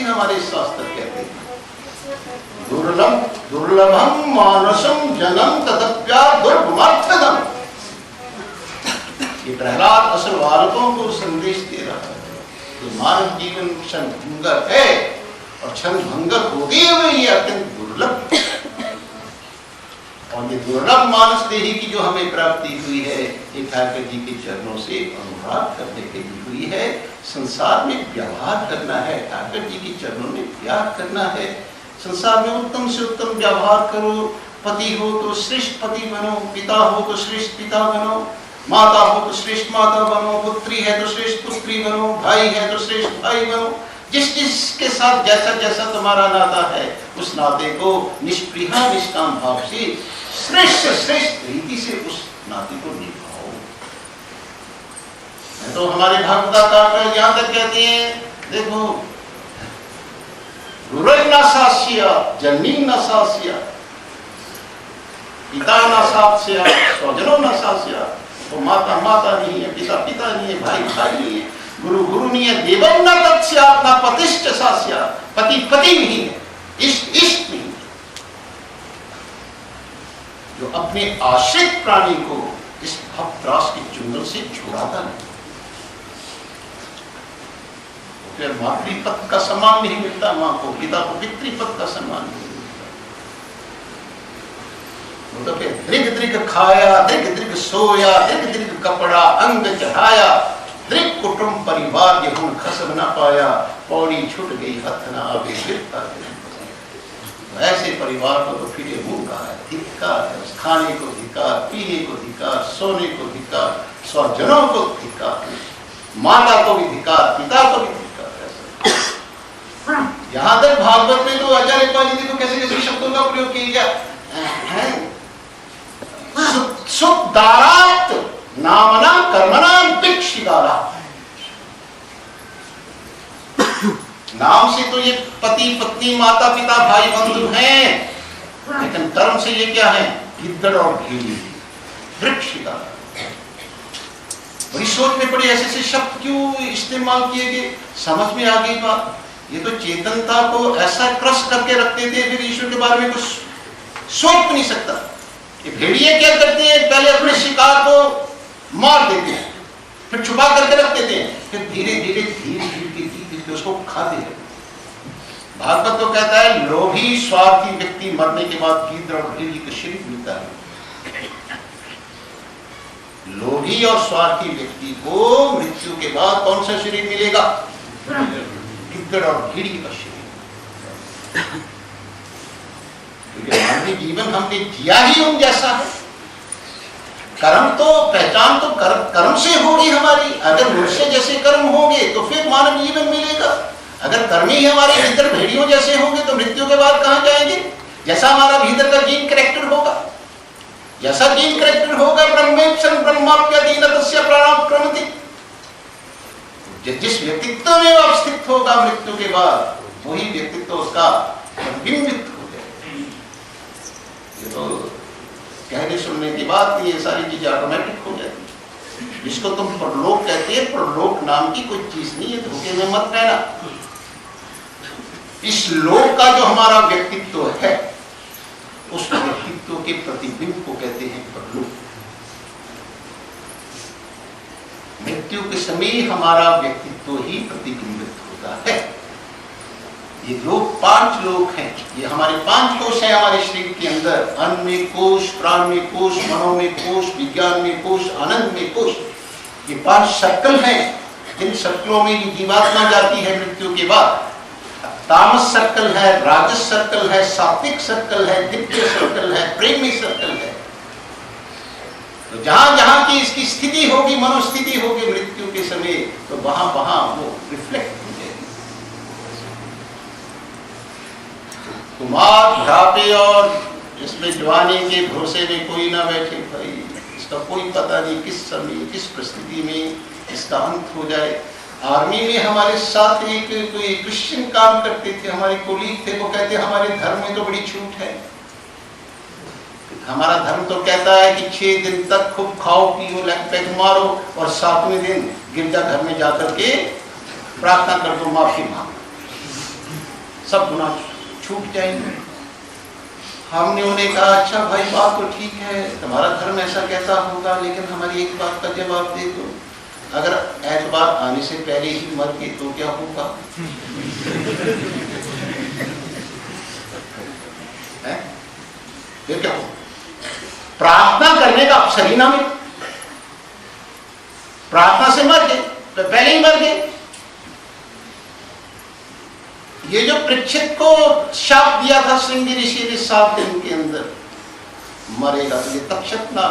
ऐसी हमारे शास्त्र कहते हैं। दुर्लभम मानसम जनम तदप्या दुर्गुणार्थदम। ये प्रहलाद असुर बालकों को संदेश दे रहा है कि मानव जीवन क्षण भंगर है और क्षण भंगर होते हुए ये अत्यंत दुर्लभ। और ये दुर्लभ मानस देही की जो हमें प्राप्ति हुई है ये ठाकुर जी के चरणों से अनुराग करने के लिए हुई है। संसार में व्यवहार करना है, ठाकुर जी के चरणों में प्यार करना है। संसार में उत्तम से उत्तम व्यवहार करो। पति हो तो श्रेष्ठ पति बनो, पिता हो तो श्रेष्ठ पिता बनो, माता हो तो श्रेष्ठ माता बनो, पुत्री है तो श्रेष्ठ पुत्री बनो, भाई है तो श्रेष्ठ भाई बनो। जिस जिसके साथ जैसा जैसा तुम्हारा नाता है उस नाते को निष्प्रिया निष्काम भाव से श्रेष्ठ श्रेष्ठ रीति से उस नाते को निभाओ। तो हमारे भागवताकार यहाँ तक कहते हैं, देखो न सास्या जननी न सास्या पिता न सास्या स्वजनों न सास्या। तो माता माता नहीं है, पिता पिता नहीं है, भाई भाई नहीं है, गुरु गुरु नहीं है, देवम न तत्स्यात् न पतिश्च सास्या। पति पति नहीं है, इष्ट इष्ट नहीं है। जो अपने आश्रित प्राणी को इस भवत्रास के चुंगल से छुड़ाता नहीं, फिर मातृपद का सम्मान नहीं मिलता मां को, पिता को पितृपद का सम्मान नहीं मिलता। वो तो फिर दृग दृग खाया, दृग दृग सोया, दृग दृग कपड़ा अंग चढ़ाया, दृग कुटुंब परिवार ये हुन खसब न पाया, पौड़ी छूट गई हथ न आवे गिरता। ऐसे परिवार को तो फिर मुंह कहा है, धिक्कार है। खाने को धिक्कार, पीने को धिक्कार, सोने को धिक्कार, स्वजनों को धिक्कार, माता को भी धिक्कार, पिता को भी धिक्कार। यहां तक भागवत में तो आचार्य पाल जी को कैसे कैसे शब्दों का प्रयोग किया गया। सुदारात नामना कर्मना भिक्षिकारा। नाम से तो ये पति पत्नी माता पिता भाई बंधु हैं, लेकिन कर्म से ये क्या है? गिद्दड़ और भेड़ी, भिक्षिकारा। बड़ी सोच में पड़ी, ऐसे ऐसे शब्द क्यों इस्तेमाल किए गए? समझ में आ गई बात। ये तो चेतनता को ऐसा क्रश करके रखते थे, फिर ईश्वर के बारे में कुछ सोच नहीं सकता। ये भेड़िए क्या करते हैं? पहले अपने शिकार को मार देते हैं, फिर छुपा करके रख देते हैं, फिर धीरे धीरे धीरे धीरे उसको खाते हैं। भागवत तो कहता है लोभी स्वार्थी व्यक्ति मरने के बाद गिद्ध और भेड़ी का शरीर मिलता है। लोभी और स्वार्थी व्यक्ति को मृत्यु के बाद कौन सा शरीर मिलेगा? गिद्दड़ और भेड़ी का शरीर। क्योंकि मानवीय जीवन हमने जिया ही उन जैसा है। कर्म तो पहचान तो कर्म से होगी हमारी। अगर मनुष्य जैसे कर्म होंगे तो फिर मानव जीवन मिलेगा। अगर कर्म ही हमारे भीतर भेड़ियों जैसे होंगे तो मृत्यु के बाद कहां जाएंगे? जैसा हमारा भीतर का जीन कैरेक्टर होगा, जैसा जीन कैरेक्टर होगा, ब्रह्मेक्षण ब्रह्माप्यधीनतस्य प्राणाक्रमति। जिस व्यक्तित्व में वह स्थित होगा मृत्यु के बाद, वही व्यक्तित्व उसका प्रतिबिंबित हो जाएगा। ये तो कहने सुनने के बाद ये सारी चीजें ऑटोमेटिक हो जाती। जिसको तुम परलोक कहते हैं, परलोक नाम की कोई चीज नहीं है, धोखे में मत रहना। इस लोक का जो हमारा व्यक्तित्व है, उस व्यक्तित्व के प्रतिबिंब को कहते हैं परलोक। मृत्यु के समय हमारा व्यक्तित्व ही प्रतिबिंबित होता है। ये लोक 5 लोक हैं। ये हमारे 5 कोश हैं हमारे शरीर के अंदर। अन्न में कोश, प्राण में कोश, मनो में कोश, विज्ञान में कोश, आनंद में कोश। ये 5 सर्कल हैं। जिन सर्कलों में जीवात्मा जाती है मृत्यु के बाद। तामस सर्कल है, राजस सर्कल है, सात्विक सर्कल है, दिव्य सर्कल है, प्रेमी सर्कल है। तो जहां जहां की इसकी स्थिति होगी, मनोस्थिति होगी मृत्यु के समय, तो वहां वहां वो रिफ्लेक्ट हो जाएगी। कुमार बुढ़ापे और इसमें जवानी के भरोसे में कोई ना बैठे भाई। इसका कोई पता नहीं किस समय किस परिस्थिति में इसका अंत हो जाए। आर्मी में हमारे साथ एक कोई क्रिश्चियन काम करते थे, हमारे कोलीग थे। वो कहते हमारे धर्म में तो बड़ी छूट है। हमारा धर्म तो कहता है कि 6 दिन तक खूब खाओ पियो, लेग पैक मारो, और 7वें दिन गिरजा घर में जाकर के प्रार्थना कर दो, माफी मांगो। सब गुनाह छूट जाएंगे। हमने उन्हें कहा अच्छा भाई बात तो ठीक है, तुम्हारा धर्म ऐसा कहता होगा, लेकिन हमारी एक बात का जवाब दे दो, अगर एतबार आने से पहले ही मर गए तो क्या होगा? फिर क्या होगा? प्रार्थना करने का अवसर ही ना मिले, प्रार्थना से मर गए तो पहले ही मर गए। ये जो परीक्षित को शाप दिया था श्रृंगी ऋषि ने 7 दिन के अंदर मरेगा, तो ये तक्षक ना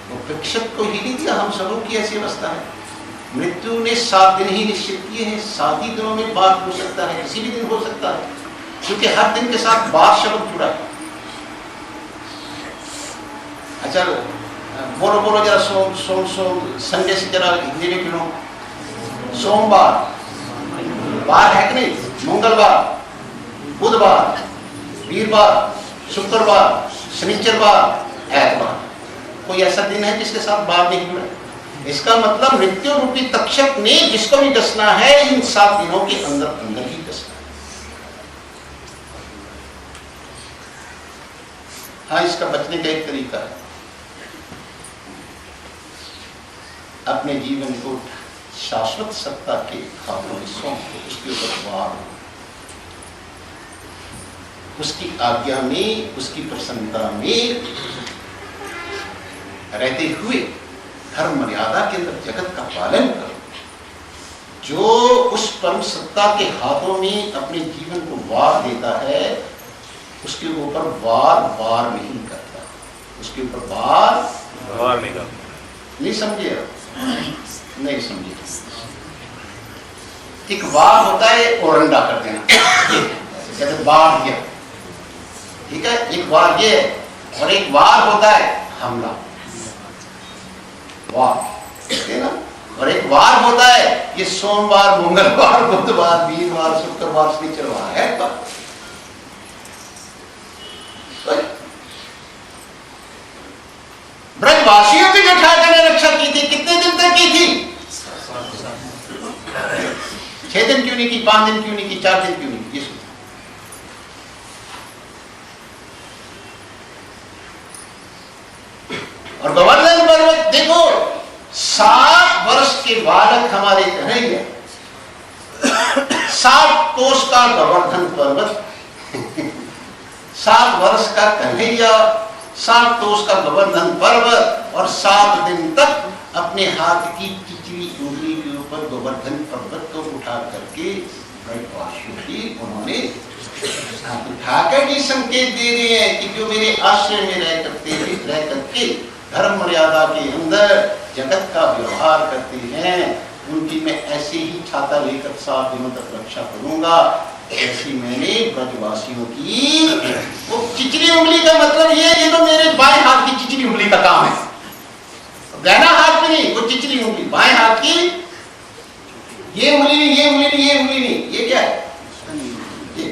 तो परीक्षित को ही नहीं दिया, हम सबों की ऐसी अवस्था है। मृत्यु ने 7 दिन ही निश्चित किए हैं, 7 ही दिनों में बात हो सकता है, किसी भी दिन हो सकता है, क्योंकि हर दिन के साथ बात शब्द जुड़ा है। अच्छा बोलो बोलो जरा, सोम सोम सोम संडे से जरा हिंदी में गिनो। सोमवार बार है कि नहीं, मंगलवार, बुधवार, वीरवार, शुक्रवार, शनिचरवार, ऐतवार। कोई ऐसा दिन है जिसके साथ बार नहीं जुड़ा? इसका मतलब मृत्यु रूपी तक्षक ने जिसको भी डसना है इन 7 दिनों के अंदर अंदर ही डसना है। हाँ, इसका बचने का एक तरीका है, अपने जीवन को शाश्वत सत्ता के हाथों में सौंप दो, उसके ऊपर वार हो, उसकी आज्ञा में, उसकी प्रसन्नता में रहते हुए धर्म मर्यादा के अंदर जगत का पालन करो। जो उस परम सत्ता के हाथों में अपने जीवन को वार देता है, उसके ऊपर वार वार नहीं करता, उसके ऊपर वार नहीं करता। नहीं समझे? नहीं समझे? एक वार होता है ओरंडा कर देना, कहते वार दिया, ठीक है, एक वार ये, और एक वार होता है हमला, वार ना, और एक वार होता है ये सोमवार, मंगलवार, बुधवार, वीरवार, शुक्रवार, शनिचरवार है। तो ब्रजवासियों की जो ठाकुर ने रक्षा की थी, कितने दिन तक की थी? 6 दिन क्यों नहीं की, 5 दिन क्यों नहीं की, 4 दिन क्यों नहीं की? और गोवर्धन पर्वत देखो, 7 वर्ष के बालक हमारे कन्हैया, 7 कोस का गोवर्धन पर्वत, 7 वर्ष का कन्हैया, 7 कोस का गोवर्धन पर्वत, और 7 दिन तक अपने हाथ की चिचरी उंगली के ऊपर गोवर्धन पर्वत को उठा करके उन्होंने ठाकर जी संकेत दे रहे हैं कि जो मेरे आश्रय में रह करके धर्म मर्यादा के अंदर जगत का व्यवहार करते हैं, उनकी मैं ऐसे ही छाता लेकर 7 दिनों तक रक्षा करूंगा, ऐसी मैंने ब्रजवासियों की। वो चिचरी उंगली का मतलब ये तो मेरे बाएं हाथ की चिचरी उंगली का काम है, गहना हाथ में नहीं, वो चिचरी उंगली बाएं हाथ की, ये उंगली नहीं, ये उंगली नहीं, ये उंगली नहीं, ये क्या है? ये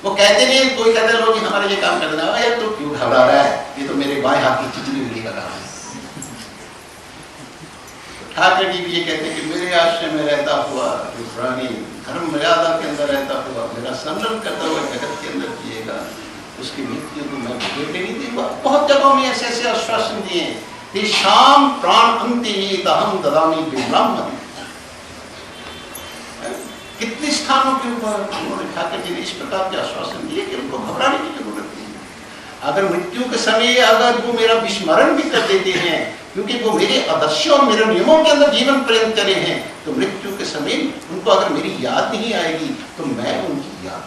वो कहते नहीं, कोई कहता है लोग हमारे ये काम कर देना, यार तो क्यों घबरा रहा है, ये तो मेरे बाएं हाथ की चिचरी उंगली का काम है। ठाकुर जी भी ये कहते हैं कि मेरे आश्रय में रहता हुआ जो प्राणी धर्म मर्यादा के अंदर रहता हुआ मेरा संरक्षण करता हुआ जगत के अंदर जिएगा, उसकी मृत्यु को मैं भोगने नहीं दूंगा। बहुत जगहों में ऐसे ऐसे आश्वासन दिए हैं, शाम प्राण अंतिम ददामी ब्राह्मण। कितने स्थानों के ऊपर उन्होंने ठाकुर जी ने इस प्रकार के आश्वासन दिए कि उनको घबराने की जरूरत नहीं है। अगर मृत्यु के समय अगर वो मेरा विस्मरण भी कर देते हैं, क्योंकि वो मेरे आदर्शों और मेरे नियमों के अंदर जीवन पर्यंत चले हैं, तो मृत्यु के समय उनको अगर मेरी याद नहीं आएगी तो मैं उनकी याद